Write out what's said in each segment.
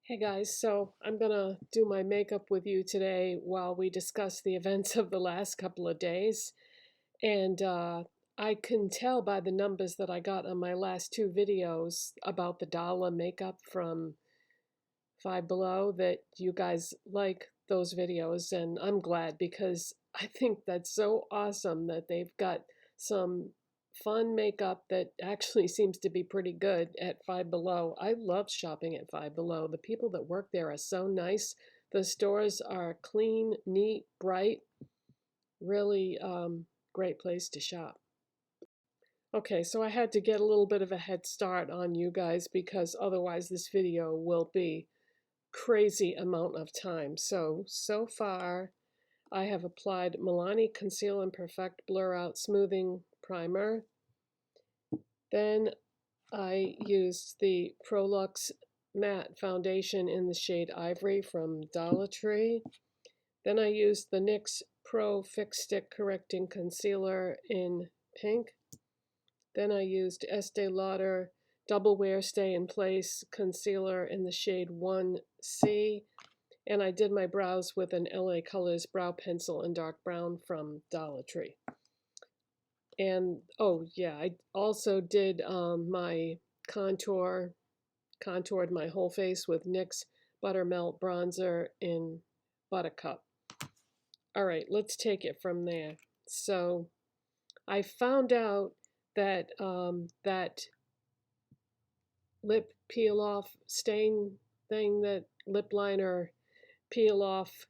Hey guys, so I'm gonna do my makeup with you today while we discuss the events of the last couple of days. And I can tell by the numbers that I got on my last two videos about the dollar makeup from Five Below that you guys like those videos, and I'm glad because I think that's so awesome that they've got some fun makeup that actually seems to be pretty good at Five Below. I love shopping at Five Below. The people that work there are so nice. The stores are clean, neat, bright, really great place to shop. Okay, so I had to get a little bit of a head start on you guys because otherwise this video will be crazy amount of time. So far I have applied Milani Conceal and Perfect Blur Out Smoothing Primer. Then I used the Prolux Matte Foundation in the shade Ivory from Dollar Tree. Then I used the NYX Pro Fix Stick Correcting Concealer in pink. Then I used Estee Lauder Double Wear Stay in Place Concealer in the shade 1C. And I did my brows with an LA Colors brow pencil in dark brown from Dollar Tree. And oh yeah, I also did my contoured my whole face with NYX Buttermelt bronzer in Buttercup. All right, let's take it from there. So I found out that that lip peel off stain thing, that lip liner peel off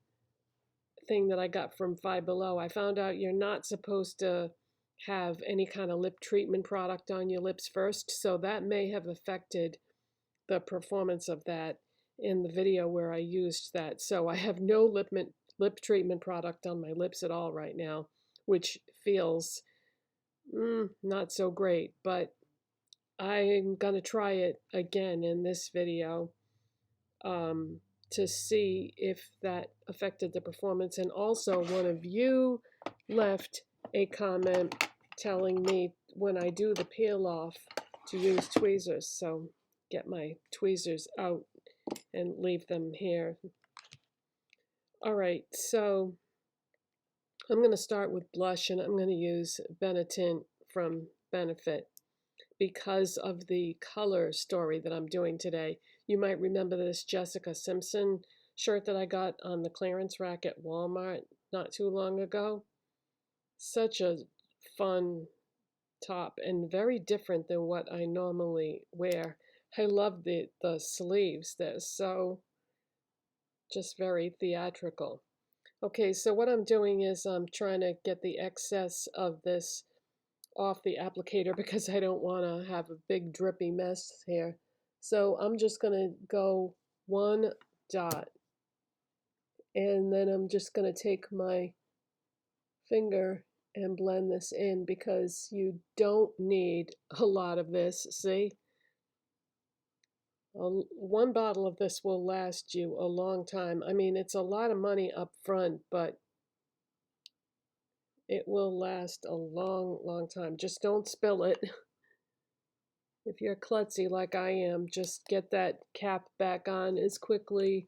thing that I got from Five Below, I found out you're not supposed to have any kind of lip treatment product on your lips first, so that may have affected the performance of that in the video where I used that. So I have no lip treatment product on my lips at all right now, which feels not so great, but I'm gonna try it again in this video. To see if that affected the performance. And also, one of you left a comment telling me when I do the peel off to use tweezers. So get my tweezers out and leave them here. All right, so I'm going to start with blush, and I'm going to use Benetint from Benefit because of the color story that I'm doing today. You might remember this Jessica Simpson shirt that I got on the clearance rack at Walmart not too long ago. Such a fun top and very different than what I normally wear. I love the sleeves. They're so just very theatrical. Okay, so what I'm doing is I'm trying to get the excess of this off the applicator because I don't want to have a big drippy mess here. So I'm just going to go one dot, and then I'm just going to take my finger and blend this in because you don't need a lot of this. See? One bottle of this will last you a long time. I mean, it's a lot of money up front, but it will last a long, long time. Just don't spill it. If you're klutzy like I am, just get that cap back on as quickly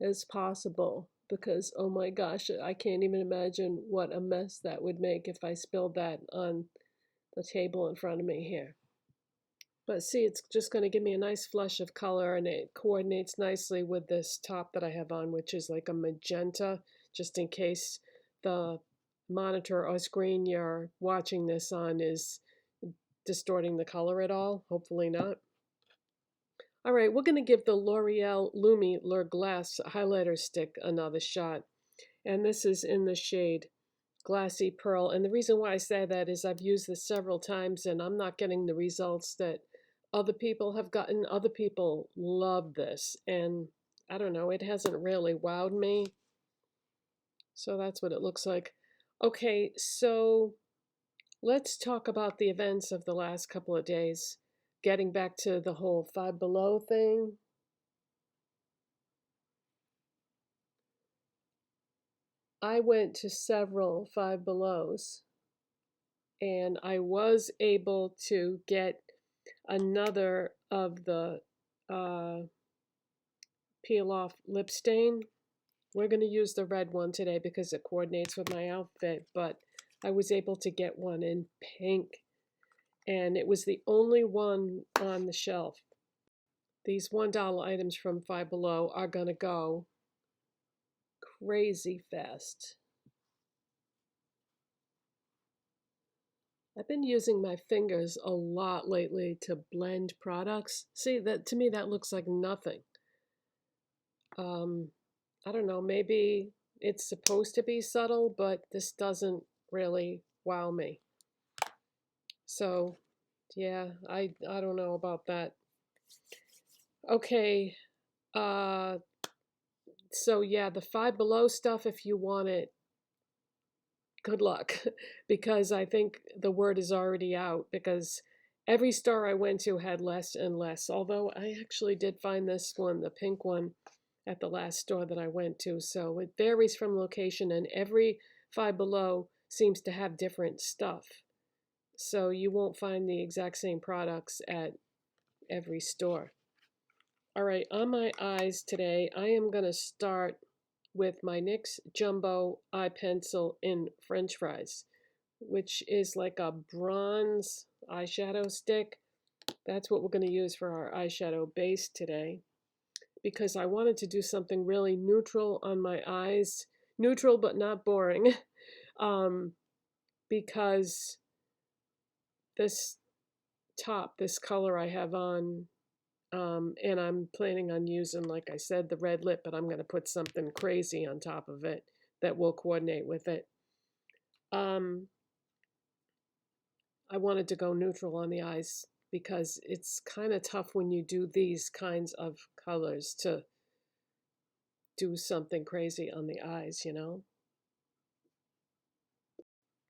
as possible because, oh my gosh, I can't even imagine what a mess that would make if I spilled that on the table in front of me here. But see, it's just going to give me a nice flush of color, and it coordinates nicely with this top that I have on, which is like a magenta, just in case the monitor or screen you're watching this on is distorting the color at all. Hopefully not. All right, we're going to give the L'Oreal Lumi Lure Glass highlighter stick another shot. And this is in the shade Glassy Pearl. And the reason why I say that is I've used this several times and I'm not getting the results that other people have gotten. Other people love this. And I don't know, it hasn't really wowed me. So that's what it looks like. Okay, so let's talk about the events of the last couple of days. Getting back to the whole Five Below thing. I went to several Five Belows and I was able to get another of the peel off lip stain. We're going to use the red one today because it coordinates with my outfit, but I was able to get one in pink, and it was the only one on the shelf. These $1 items from Five Below are going to go crazy fast. I've been using my fingers a lot lately to blend products. See, that to me that looks like nothing. I don't know, maybe it's supposed to be subtle, but this doesn't really wow me. So, yeah, I don't know about that. Okay, so yeah, the Five Below stuff, if you want it, good luck, because I think the word is already out, because every store I went to had less and less, although I actually did find this one, the pink one, at the last store that I went to. So it varies from location, and every Five Below seems to have different stuff. So you won't find the exact same products at every store. All right, on my eyes today, I am going to start with my NYX Jumbo Eye Pencil in French Fries, which is like a bronze eyeshadow stick. That's what we're going to use for our eyeshadow base today, because I wanted to do something really neutral on my eyes. Neutral but not boring, because this top, this color I have on, and I'm planning on using, like I said, the red lip, but I'm going to put something crazy on top of it that will coordinate with it. I wanted to go neutral on the eyes because it's kind of tough when you do these kinds of colors to do something crazy on the eyes, you know?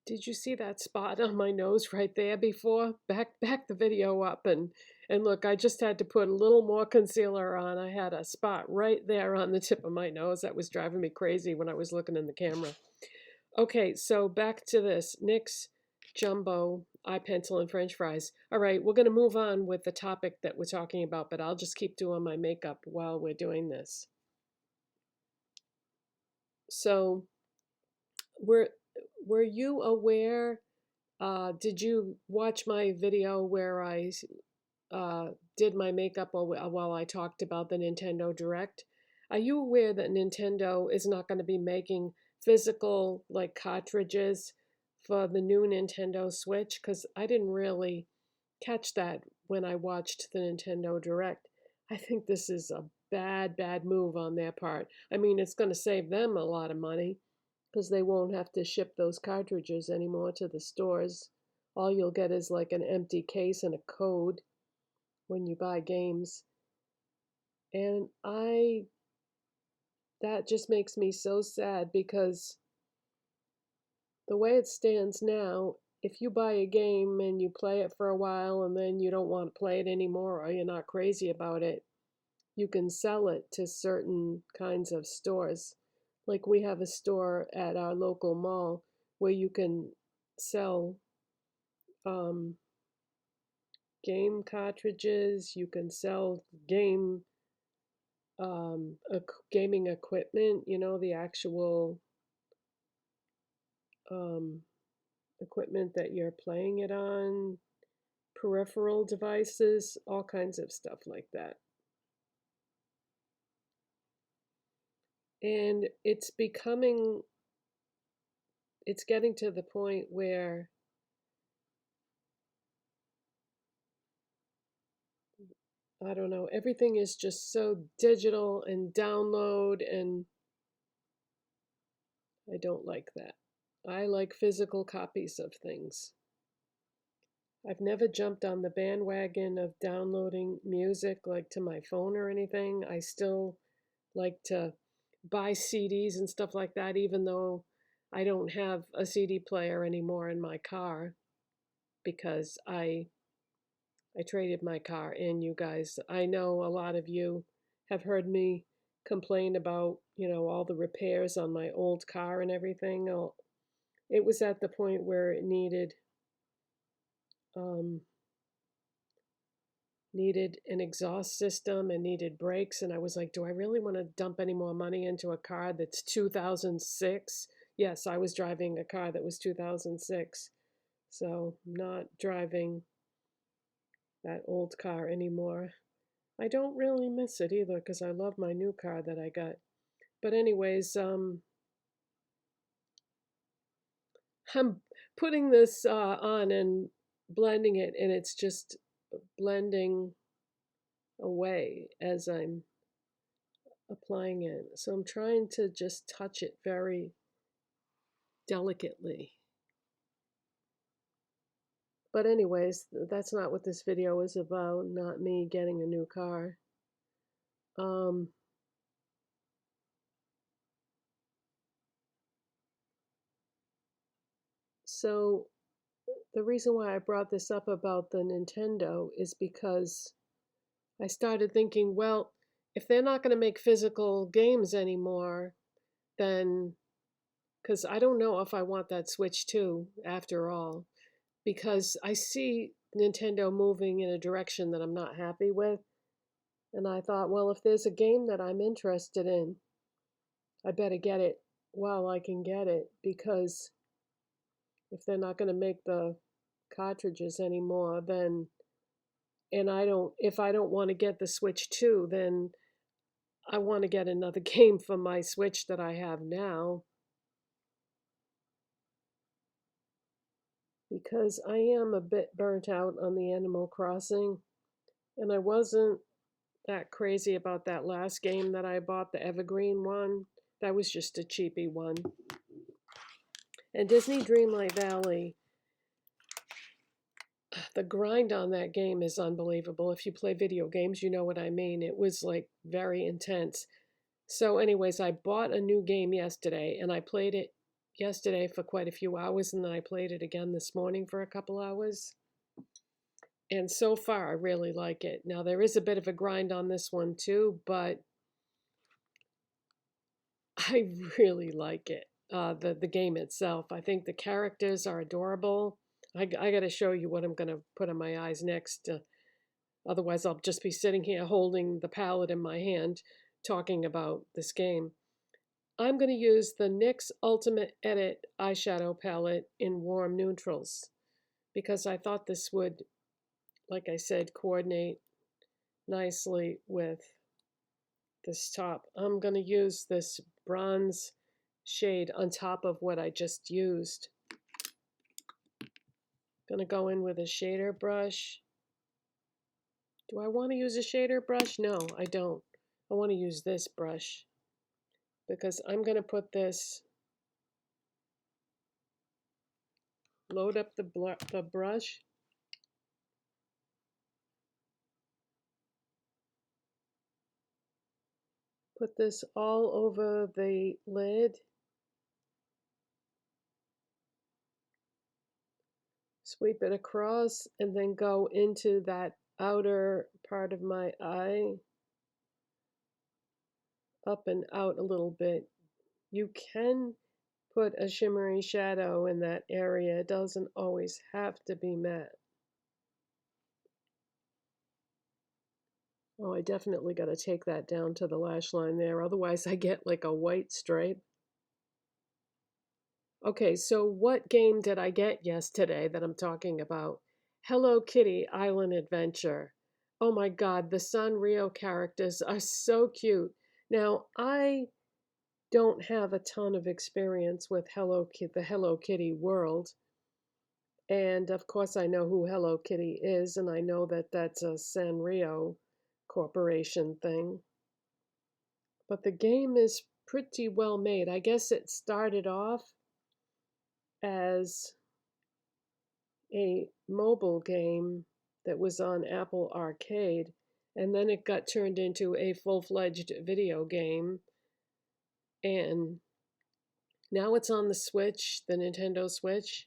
Did you see that spot on my nose right there before? Back the video up and look, I just had to put a little more concealer on. I had a spot right there on the tip of my nose that was driving me crazy when I was looking in the camera. Okay, so back to this NYX Jumbo Eye Pencil and French Fries. All right, we're going to move on with the topic that we're talking about, but I'll just keep doing my makeup while we're doing this. So, were you aware? Did you watch my video where I did my makeup while I talked about the Nintendo Direct? Are you aware that Nintendo is not going to be making physical like cartridges for the new Nintendo Switch? Because I didn't really catch that when I watched the Nintendo Direct. I think this is a bad move on their part. I mean, it's going to save them a lot of money because they won't have to ship those cartridges anymore to the stores. All you'll get is like an empty case and a code when you buy games. And that just makes me so sad, because the way it stands now, if you buy a game and you play it for a while and then you don't want to play it anymore, or you're not crazy about it, you can sell it to certain kinds of stores. Like we have a store at our local mall where you can sell game cartridges, you can sell gaming equipment, you know, the actual equipment that you're playing it on, peripheral devices, all kinds of stuff like that. And it's getting to the point where I don't know, everything is just so digital and download, and I don't like that. I like physical copies of things. I've never jumped on the bandwagon of downloading music like to my phone or anything. I still like to buy CDs and stuff like that, even though I don't have a CD player anymore in my car, because I traded my car in, you guys. I know a lot of you have heard me complain about, you know, all the repairs on my old car and everything. Oh, it was at the point where it needed needed an exhaust system and needed brakes. And I was like, do I really want to dump any more money into a car that's 2006? Yes, I was driving a car that was 2006. So I'm not driving that old car anymore. I don't really miss it either because I love my new car that I got. But anyways, I'm putting this on and blending it, and it's just blending away as I'm applying it. So I'm trying to just touch it very delicately. But anyways, that's not what this video is about, not me getting a new car. So the reason why I brought this up about the Nintendo is because I started thinking, well, if they're not going to make physical games anymore, then, because I don't know if I want that Switch 2 after all, because I see Nintendo moving in a direction that I'm not happy with. And I thought, well, if there's a game that I'm interested in, I better get it while I can get it, because if they're not going to make the cartridges anymore, then, and if I don't want to get the Switch 2, then I want to get another game for my Switch that I have now, because I am a bit burnt out on the Animal Crossing, and I wasn't that crazy about that last game that I bought, the Evergreen one. That was just a cheapy one. And Disney Dreamlight Valley, the grind on that game is unbelievable. If you play video games, you know what I mean. It was like very intense. So anyways, I bought a new game yesterday, and I played it yesterday for quite a few hours, and then I played it again this morning for a couple hours. And so far, I really like it. Now, there is a bit of a grind on this one too, but I really like it. The game itself. I think the characters are adorable. I got to show you what I'm going to put on my eyes next. Otherwise, I'll just be sitting here holding the palette in my hand talking about this game. I'm going to use the NYX Ultimate Edit eyeshadow palette in warm neutrals because I thought this would, like I said, coordinate nicely with this top. I'm going to use this bronze shade on top of what I just used. Going to go in with a shader brush. Do I want to use a shader brush? No, I don't. I want to use this brush because I'm going to put this, load up the brush. Put this all over the lid. Sweep it across and then go into that outer part of my eye. Up and out a little bit. You can put a shimmery shadow in that area. It doesn't always have to be matte. Oh, I definitely got to take that down to the lash line there. Otherwise, I get like a white stripe. Okay, so what game did I get yesterday that I'm talking about? Hello Kitty Island Adventure. Oh my God, the Sanrio characters are so cute. Now, I don't have a ton of experience with the Hello Kitty world. And of course, I know who Hello Kitty is, and I know that that's a Sanrio Corporation thing. But the game is pretty well made. I guess it started off as a mobile game that was on Apple Arcade, and then it got turned into a full-fledged video game. And now it's on the Switch, the Nintendo Switch.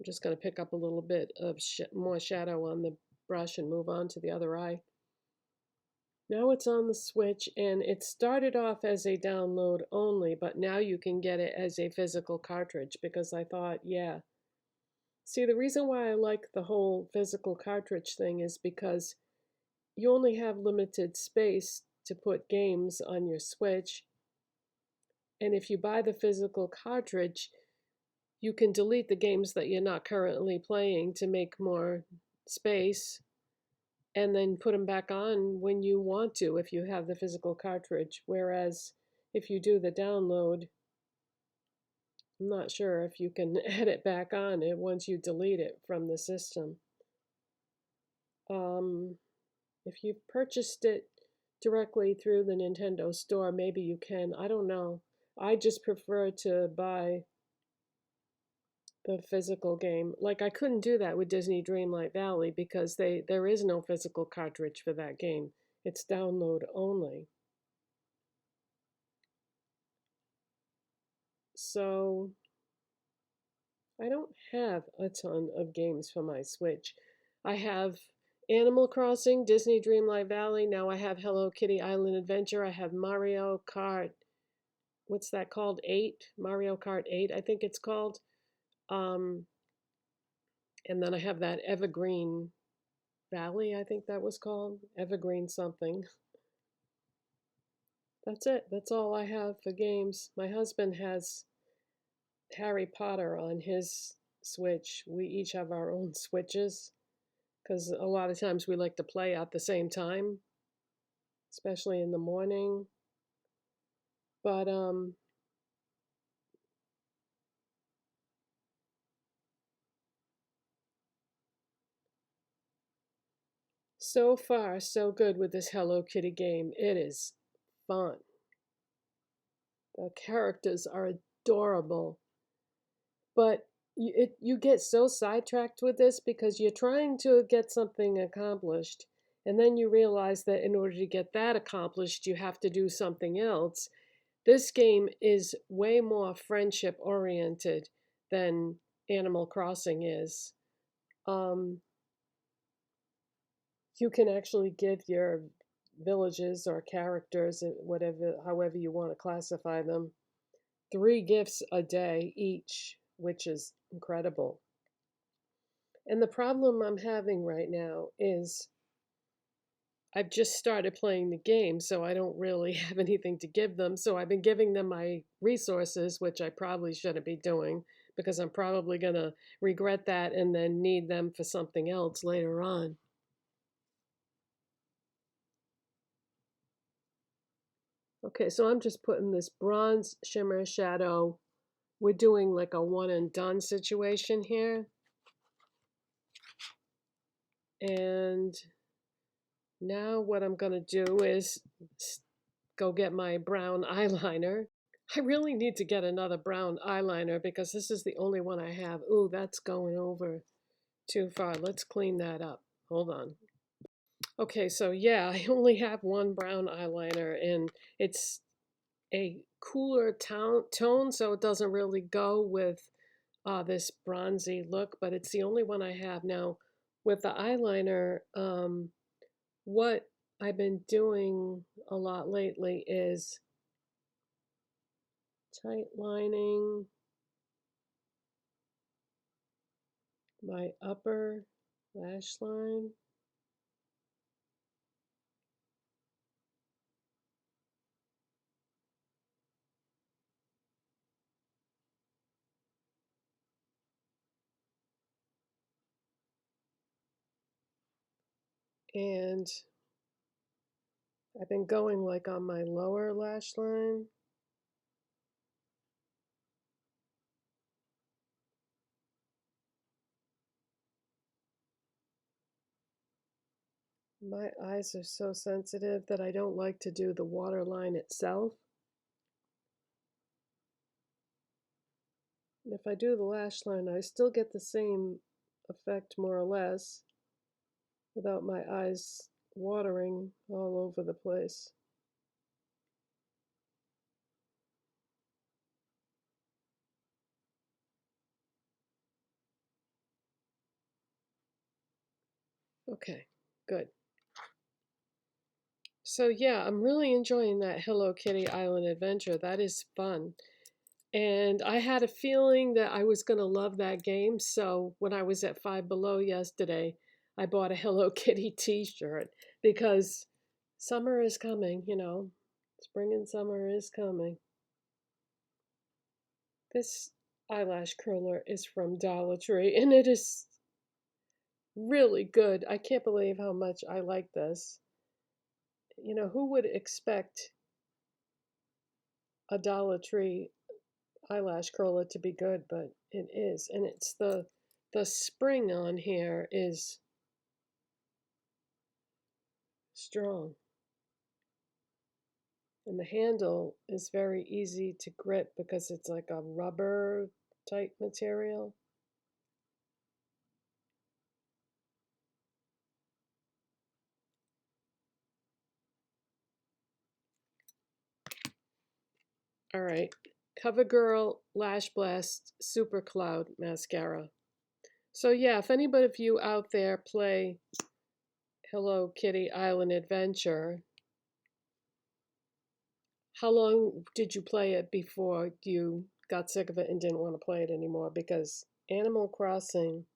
I'm just going to pick up a little bit of more shadow on the brush and move on to the other eye. Now it's on the Switch, and it started off as a download only, but now you can get it as a physical cartridge because I thought, yeah. See, the reason why I like the whole physical cartridge thing is because you only have limited space to put games on your Switch. And if you buy the physical cartridge, you can delete the games that you're not currently playing to make more space and then put them back on when you want to if you have the physical cartridge. Whereas if you do the download, I'm not sure if you can add it back on it once you delete it from the system. If you've purchased it directly through the Nintendo store, maybe you can. I don't know. I just prefer to buy the physical game. Like I couldn't do that with Disney Dreamlight Valley because there is no physical cartridge for that game. It's download only. So I don't have a ton of games for my Switch. I have Animal Crossing, Disney Dreamlight Valley. Now I have Hello Kitty Island Adventure. I have Mario Kart. What's that called? 8? Mario Kart 8, I think it's called. And then I have that Evergreen Valley, I think that was called. Evergreen something. That's it. That's all I have for games. My husband has Harry Potter on his Switch. We each have our own Switches because a lot of times we like to play at the same time, especially in the morning. But so far so good with this Hello Kitty game. It is fun. The characters are adorable. But you get so sidetracked with this because you're trying to get something accomplished, and then you realize that in order to get that accomplished, you have to do something else. This game is way more friendship oriented than Animal Crossing is. You can actually give your villages or characters, whatever, however you want to classify them, 3 gifts a day each, which is incredible. And the problem I'm having right now is I've just started playing the game, so I don't really have anything to give them. So I've been giving them my resources, which I probably shouldn't be doing because I'm probably going to regret that and then need them for something else later on. Okay, so I'm just putting this bronze shimmer shadow. We're doing like a one and done situation here. And now what I'm going to do is go get my brown eyeliner. I really need to get another brown eyeliner because this is the only one I have. Ooh, that's going over too far. Let's clean that up. Hold on. Okay, so yeah, I only have one brown eyeliner and it's a cooler tone, so it doesn't really go with this bronzy look, but it's the only one I have. Now, with the eyeliner, what I've been doing a lot lately is tight lining my upper lash line. And I've been going like on my lower lash line. My eyes are so sensitive that I don't like to do the waterline itself. And if I do the lash line, I still get the same effect more or less without my eyes watering all over the place. Okay, good. So yeah, I'm really enjoying that Hello Kitty Island Adventure. That is fun. And I had a feeling that I was going to love that game. So when I was at Five Below yesterday, I bought a Hello Kitty t-shirt because summer is coming, you know. Spring and summer is coming. This eyelash curler is from Dollar Tree and it is really good. I can't believe how much I like this. You know, who would expect a Dollar Tree eyelash curler to be good, but it is. And it's the spring on here is strong. And the handle is very easy to grip because it's like a rubber type material. All right, CoverGirl Lashblast Supercloud Mascara. So yeah, if anybody of you out there play Hello Kitty Island Adventure, how long did you play it before you got sick of it and didn't want to play it anymore? Because Animal Crossing,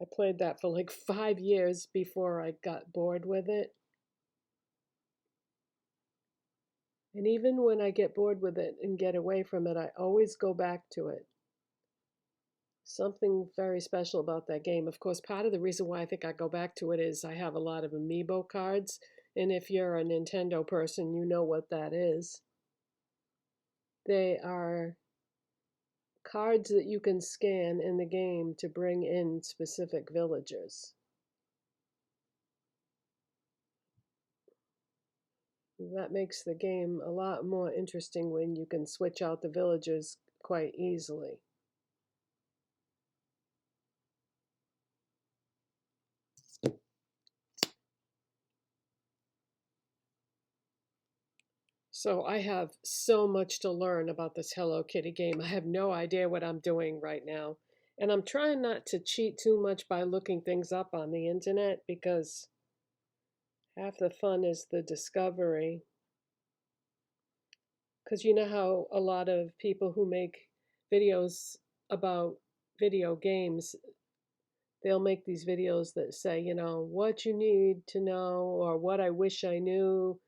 I played that for like 5 years before I got bored with it. And even when I get bored with it and get away from it, I always go back to it. Something very special about that game. Of course, part of the reason why I think I go back to it is I have a lot of amiibo cards. And if you're a Nintendo person, you know what that is. They are cards that you can scan in the game to bring in specific villagers. That makes the game a lot more interesting when you can switch out the villagers quite easily. So I have so much to learn about this Hello Kitty game. I have no idea what I'm doing right now. And I'm trying not to cheat too much by looking things up on the internet because half the fun is the discovery. Because you know how a lot of people who make videos about video games, they'll make these videos that say, you know, what you need to know or what I wish I knew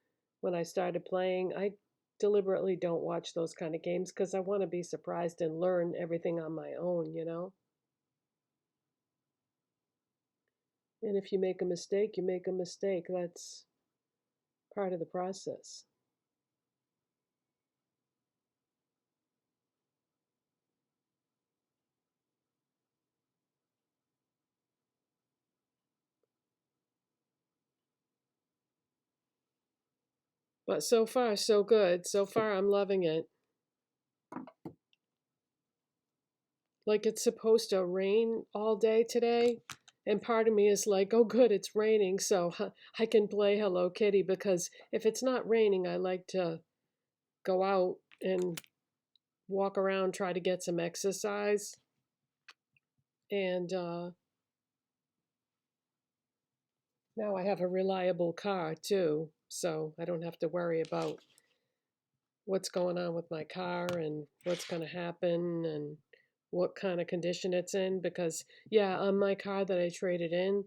when I started playing. I deliberately don't watch those kind of games because I want to be surprised and learn everything on my own, you know? And if you make a mistake, you make a mistake. That's part of the process. But so far, so good. So far, I'm loving it. Like it's supposed to rain all day today. And part of me is like, oh, good, it's raining. So I can play Hello Kitty because if it's not raining, I like to go out and walk around, try to get some exercise. And now I have a reliable car too. So I don't have to worry about what's going on with my car and what's going to happen and what kind of condition it's in. Because, yeah, on my car that I traded in,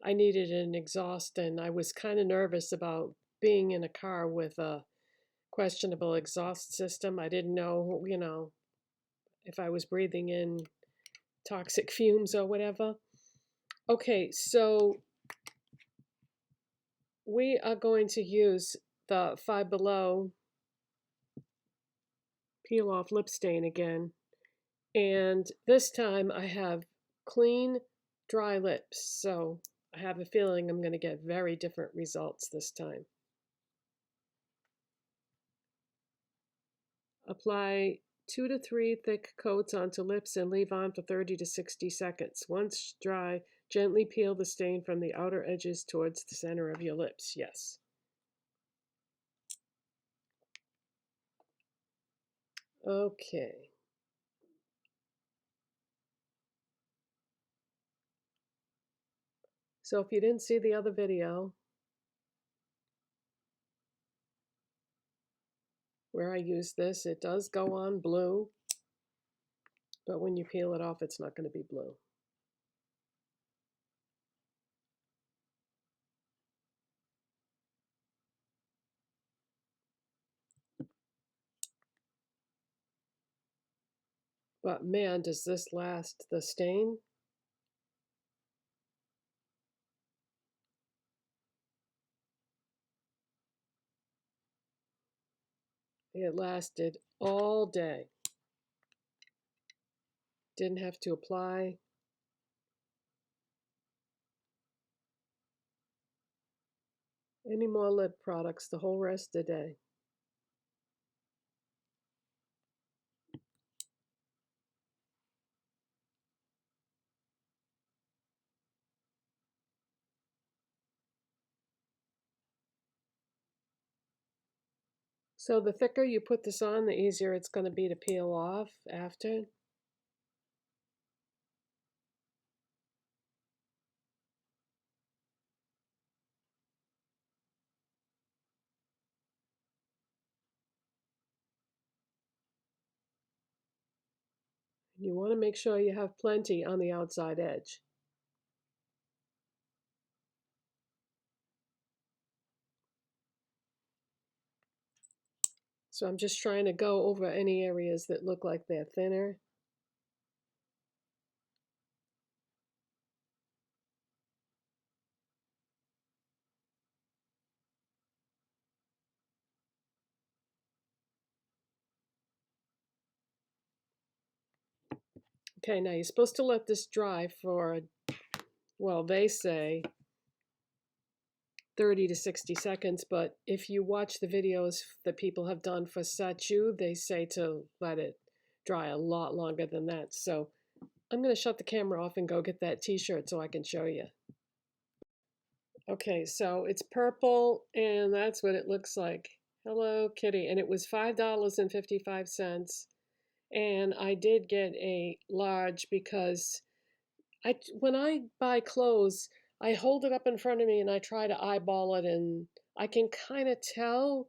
I needed an exhaust, and I was kind of nervous about being in a car with a questionable exhaust system. I didn't know, you know, if I was breathing in toxic fumes or whatever. Okay, so we are going to use the Five Below Peel Off Lip Stain again. And this time I have clean, dry lips. So I have a feeling I'm going to get very different results this time. Apply 2 to 3 thick coats onto lips and leave on for 30 to 60 seconds. Once dry, gently peel the stain from the outer edges towards the center of your lips. Yes. Okay. So if you didn't see the other video where I use this, it does go on blue, but when you peel it off, it's not going to be blue. But man, does this last. The stain, it lasted all day. Didn't have to apply any more lip products the whole rest of the day. So the thicker you put this on, the easier it's going to be to peel off after. You want to make sure you have plenty on the outside edge. So I'm just trying to go over any areas that look like they're thinner. Okay, now you're supposed to let this dry for, well, they say 30 to 60 seconds, but if you watch the videos that people have done for Sachu, they say to let it dry a lot longer than that. So I'm going to shut the camera off and go get that t-shirt so I can show you. Okay, so it's purple, and that's what it looks like. Hello, Kitty. And it was $5.55. And I did get a large because when I buy clothes, I hold it up in front of me and I try to eyeball it, and I can kind of tell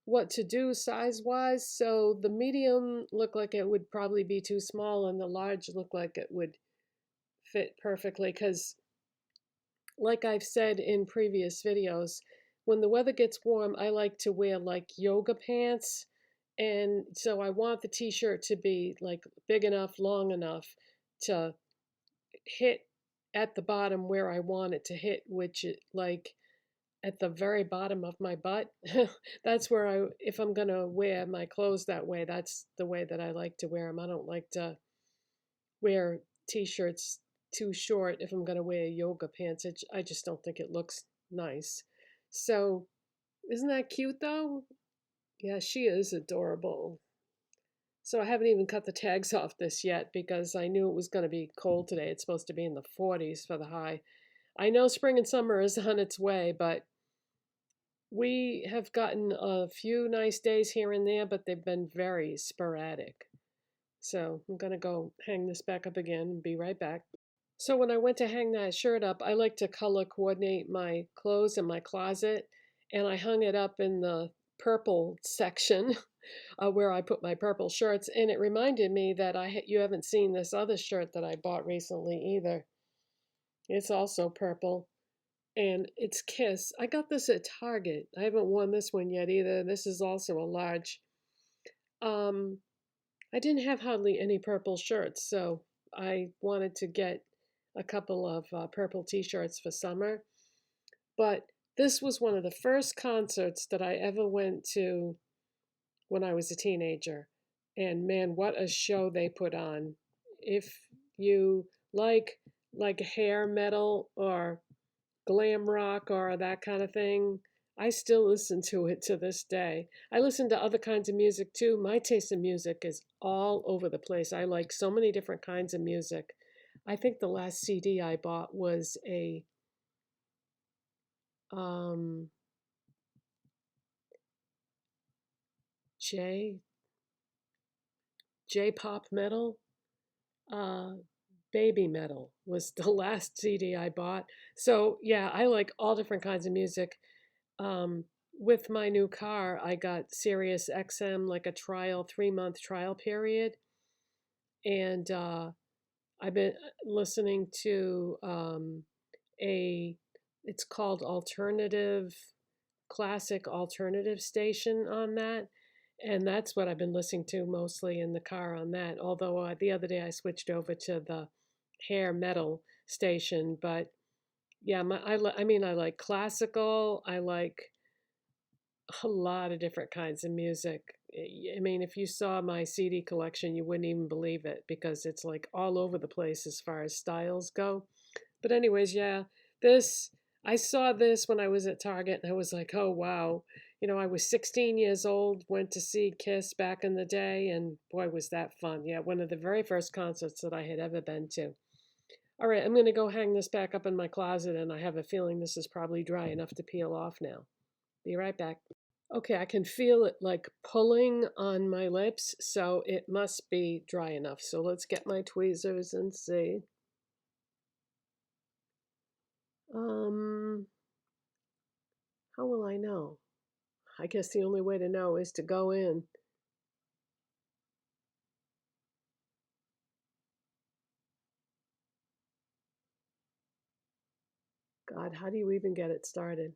what to do size-wise. So the medium looked like it would probably be too small, and the large looked like it would fit perfectly because, like I've said in previous videos, when the weather gets warm, I like to wear like yoga pants. And so I want the t-shirt to be like big enough, long enough to hit at the bottom where I want it to hit, which is like at the very bottom of my butt. That's where if I'm going to wear my clothes that way, that's the way that I like to wear them. I don't like to wear t-shirts too short if I'm going to wear yoga pants. I just don't think it looks nice. So isn't that cute though? Yeah, she is adorable. So I haven't even cut the tags off this yet because I knew it was going to be cold today. It's supposed to be in the 40s for the high. I know spring and summer is on its way, but we have gotten a few nice days here and there, but they've been very sporadic. So I'm going to go hang this back up again and be right back. So when I went to hang that shirt up, I like to color coordinate my clothes in my closet, and I hung it up in the purple section where I put my purple shirts, and it reminded me that you haven't seen this other shirt that I bought recently either. It's also purple, and it's Kiss. I got this at Target. I haven't worn this one yet either. This is also a large. Um, I didn't have hardly any purple shirts, so I wanted to get a couple of purple t-shirts for summer. But this was one of the first concerts that I ever went to when I was a teenager. And man, what a show they put on. If you like hair metal or glam rock or that kind of thing, I still listen to it to this day. I listen to other kinds of music too. My taste in music is all over the place. I like so many different kinds of music. I think the last CD I bought was a um, J J-pop metal. Uh, Baby metal was the last CD I bought. So yeah, I like all different kinds of music. Um, with my new car, I got Sirius XM, like a 3-month trial period, and I've been listening to a it's called classic alternative station on that, And that's what I've been listening to mostly in the car on that. Although the other day I switched over to the hair metal station. But yeah, I mean, I like classical. I like a lot of different kinds of music. I mean, if you saw my CD collection, you wouldn't even believe it because it's like all over the place as far as styles go. But anyways, yeah, this I saw this when I was at Target and I was like, "Oh wow." You know, I was 16 years old, went to see Kiss back in the day, and boy was that fun. Yeah, one of the very first concerts that I had ever been to. All right, I'm going to go hang this back up in my closet and I have a feeling this is probably dry enough to peel off now. Be right back. Okay, I can feel it like pulling on my lips, so it must be dry enough. So let's get my tweezers and see. Um, how will I know? I guess the only way to know is to go in. God, how do you even get it started?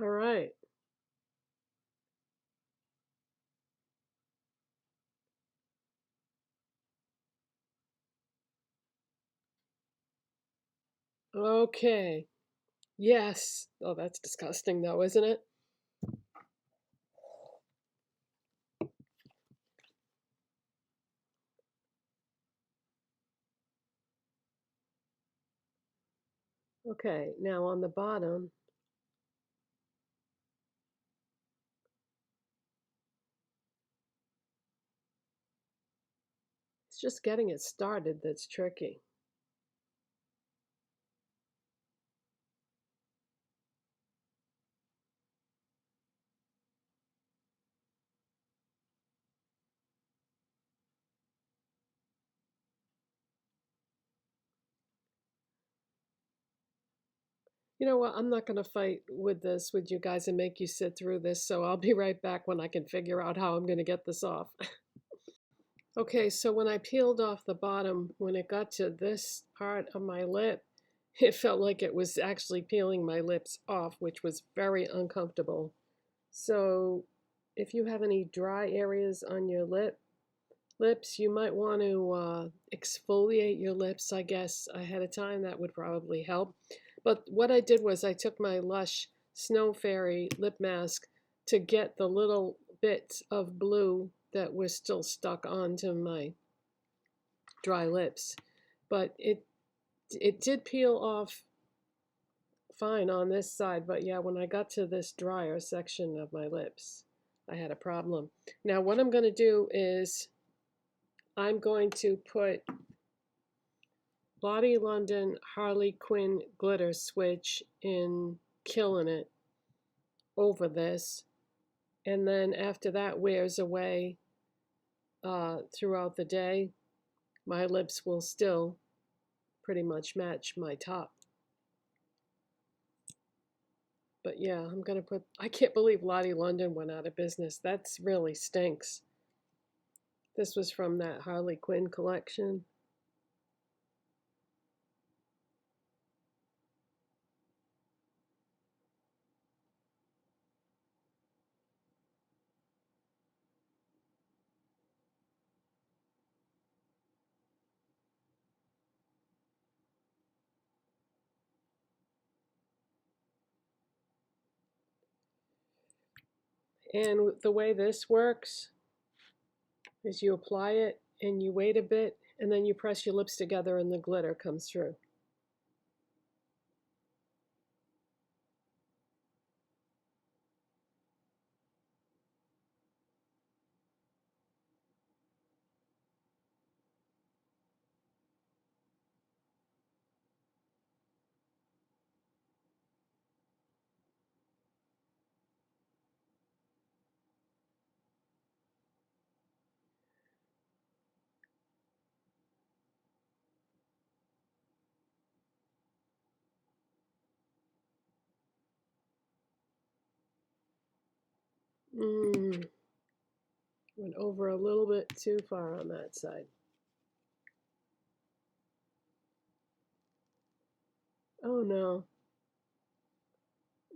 All right. Okay. Yes. Oh, that's disgusting though, isn't it? Okay, now on the bottom, it's just getting it started that's tricky. You know what? I'm not going to fight with this with you guys and make you sit through this, so I'll be right back when I can figure out how I'm going to get this off. Okay, so when I peeled off the bottom, when it got to this part of my lip, it felt like it was actually peeling my lips off, which was very uncomfortable. So if you have any dry areas on your lips, you might want to exfoliate your lips, I guess, ahead of time. That would probably help. But what I did was I took my Lush Snow Fairy lip mask to get the little bits of blue that was still stuck onto my dry lips. But it did peel off fine on this side, but yeah, when I got to this drier section of my lips, I had a problem. Now what I'm going to do is I'm going to put Lottie London Harley Quinn glitter switch in Killing It over this, and then after that wears away throughout the day, my lips will still pretty much match my top. But yeah, I'm gonna put, I can't believe Lottie London went out of business. That's really stinks. This was from that Harley Quinn collection. And the way this works is you apply it and you wait a bit and then you press your lips together and the glitter comes through. Went over a little bit too far on that side. Oh no.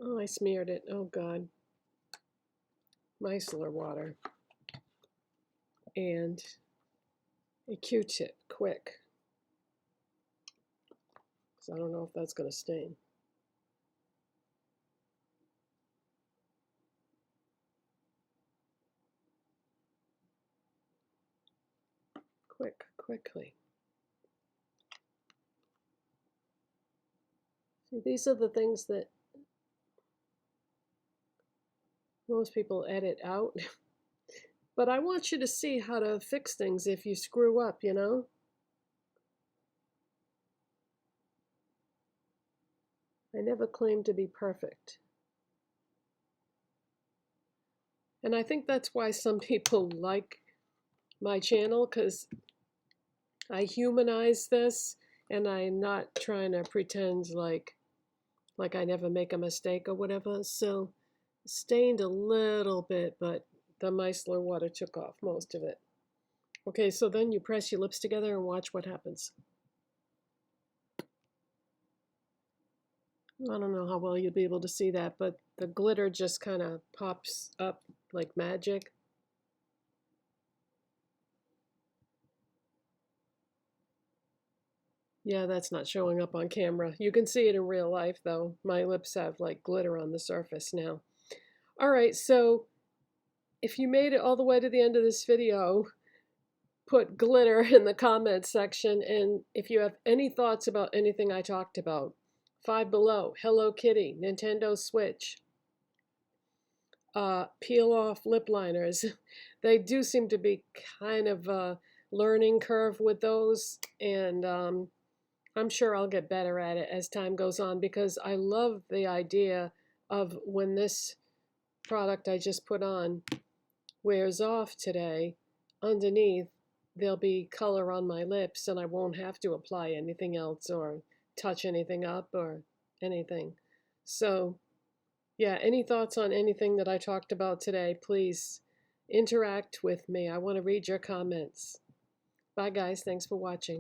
Oh, I smeared it. Oh God. Micellar water. And a Q-tip, quick. Because I don't know if that's going to stain. Quickly. See, these are the things that most people edit out. But I want you to see how to fix things if you screw up, you know? I never claimed to be perfect. And I think that's why some people like my channel, because I humanize this and I'm not trying to pretend like I never make a mistake or whatever. So stained a little bit, but the micellar water took off most of it. Okay, so then you press your lips together and watch what happens. I don't know how well you'll be able to see that, but the glitter just kind of pops up like magic. Yeah, that's not showing up on camera. You can see it in real life, though. My lips have like glitter on the surface now. All right, so if you made it all the way to the end of this video, put glitter in the comments section. And if you have any thoughts about anything I talked about, Five Below, Hello Kitty, Nintendo Switch, peel off lip liners. They do seem to be kind of a learning curve with those. And I'm sure I'll get better at it as time goes on, because I love the idea of when this product I just put on wears off today, underneath there'll be color on my lips and I won't have to apply anything else or touch anything up or anything. So yeah, any thoughts on anything that I talked about today, please interact with me. I want to read your comments. Bye guys, thanks for watching.